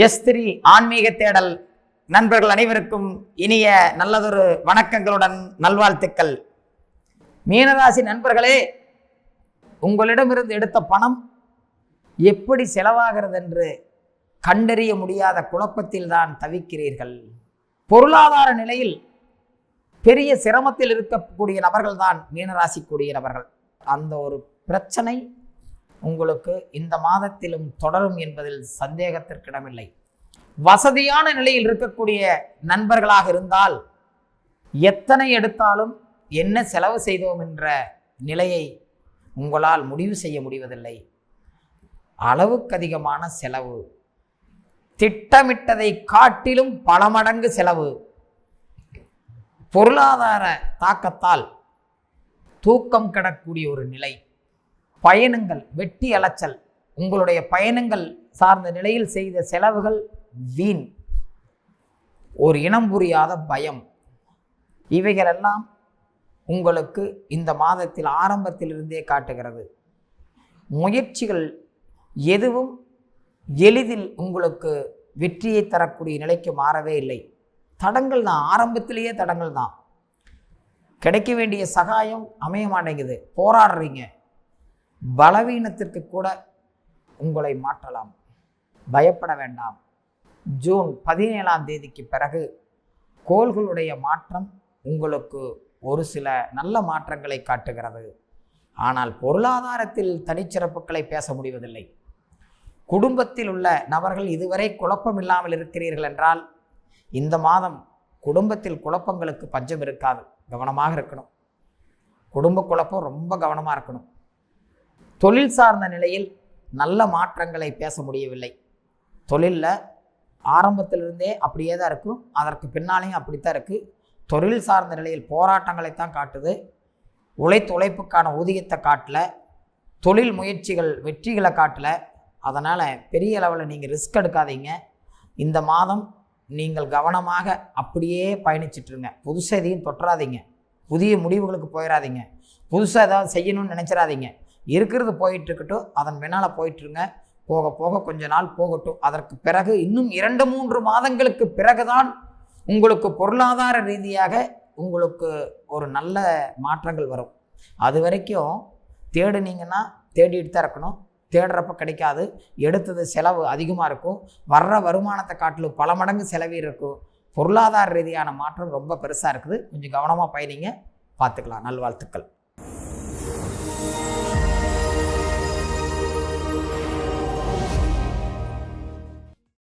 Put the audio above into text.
எஸ்திரி ஆன்மீக தேடல் நண்பர்கள் அனைவருக்கும் இனிய நல்லதொரு வணக்கங்களுடன் நல்வாழ்த்துக்கள். மீனராசி நண்பர்களே, உங்களிடமிருந்து எடுத்த பணம் எப்படி செலவாகிறது என்று கண்டறிய முடியாத குழப்பத்தில் தான் தவிக்கிறீர்கள். பொருளாதார நிலையில் பெரிய சிரமத்தில் இருக்கக்கூடிய நபர்கள் தான் மீனராசிக்கூடிய நபர்கள். அந்த ஒரு பிரச்சனை உங்களுக்கு இந்த மாதத்திலும் தொடரும் என்பதில் சந்தேகத்திற்கிடமில்லை. வசதியான நிலையில் இருக்கக்கூடிய நண்பர்களாக இருந்தால் எத்தனை எடுத்தாலும் என்ன செலவு செய்தோம் என்ற நிலையை உங்களால் முடிவு செய்ய முடிவதில்லை. அளவுக்கு அதிகமான செலவு, திட்டமிட்டதை காட்டிலும் பல மடங்கு செலவு, பொருளாதார தாக்கத்தால் தூக்கம் கெடக்கூடிய ஒரு நிலை, பயணங்கள் வெட்டி அலைச்சல், உங்களுடைய பயணங்கள் சார்ந்த நிலையில் செய்த செலவுகள் வீண், ஒரு இனம் புரியாத பயம், இவைகளெல்லாம் உங்களுக்கு இந்த மாதத்தில் ஆரம்பத்திலிருந்தே காட்டுகிறது. முயற்சிகள் எதுவும் எளிதில் உங்களுக்கு வெற்றியை தரக்கூடிய நிலைக்கு மாறவே இல்லை. தடங்கள் தான், ஆரம்பத்திலேயே தடங்கள் தான். கிடைக்க வேண்டிய சகாயம் அமைய மாட்டேங்குது, போராடுறீங்க. பலவீனத்திற்கு கூட உங்களை மாற்றலாம், பயப்பட வேண்டாம். ஜூன் 17ஆம் தேதிக்கு பிறகு கோள்களுடைய மாற்றம் உங்களுக்கு ஒரு சில நல்ல மாற்றங்களை காட்டுகிறது. ஆனால் பொருளாதாரத்தில் தனிச்சிறப்புகளை பேச முடிவதில்லை. குடும்பத்தில் உள்ள நபர்கள் இதுவரை குழப்பம் இல்லாமல் இருக்கிறீர்கள் என்றால் இந்த மாதம் குடும்பத்தில் குழப்பங்களுக்கு பஞ்சம் இருக்காது. கவனமாக இருக்கணும். குடும்ப குழப்பம் ரொம்ப கவனமாக இருக்கணும். தொழில் சார்ந்த நிலையில் நல்ல மாற்றங்களை பேச முடியவில்லை. தொழிலில் ஆரம்பத்திலிருந்தே அப்படியே தான் இருக்கும், அதற்கு பின்னாலேயும் அப்படித்தான் இருக்குது. தொழில் சார்ந்த நிலையில் போராட்டங்களைத்தான் காட்டுது. உழைப்புக்கான ஊதியத்தை காட்டல, தொழில் முயற்சிகள் வெற்றிகளை காட்டல. அதனால் பெரிய அளவில் நீங்கள் ரிஸ்க் எடுக்காதீங்க. இந்த மாதம் நீங்கள் கவனமாக அப்படியே பயணிச்சிட்ருங்க. புதுசாக எதையும் தொட்டுறாதீங்க, புதிய முடிவுகளுக்கு போயிடாதீங்க, புதுசாக ஏதாவது செய்யணும்னு நினச்சிடாதீங்க. இருக்கிறது போயிட்டுருக்கட்டும், அதன் பின்னால் போயிட்டுருங்க. போக போக கொஞ்ச நாள் போகட்டும். அதற்கு பிறகு இன்னும் 2-3 மாதங்களுக்கு பிறகுதான் உங்களுக்கு பொருளாதார ரீதியாக உங்களுக்கு ஒரு நல்ல மாற்றங்கள் வரும். அது வரைக்கும் தேடுனீங்கன்னா தேடிட்டு தான் இருக்கணும். தேடுறப்ப கிடைக்காது. எடுத்தது செலவு அதிகமாக இருக்கும். வர்ற வருமானத்தை காட்டிலும் பல மடங்கு செலவு இருக்கும். பொருளாதார ரீதியான மாற்றம் ரொம்ப பெருசாக இருக்குது. கொஞ்சம் கவனமாக பயணிங்க. பார்த்துக்கலாம். நல்வாழ்த்துக்கள்.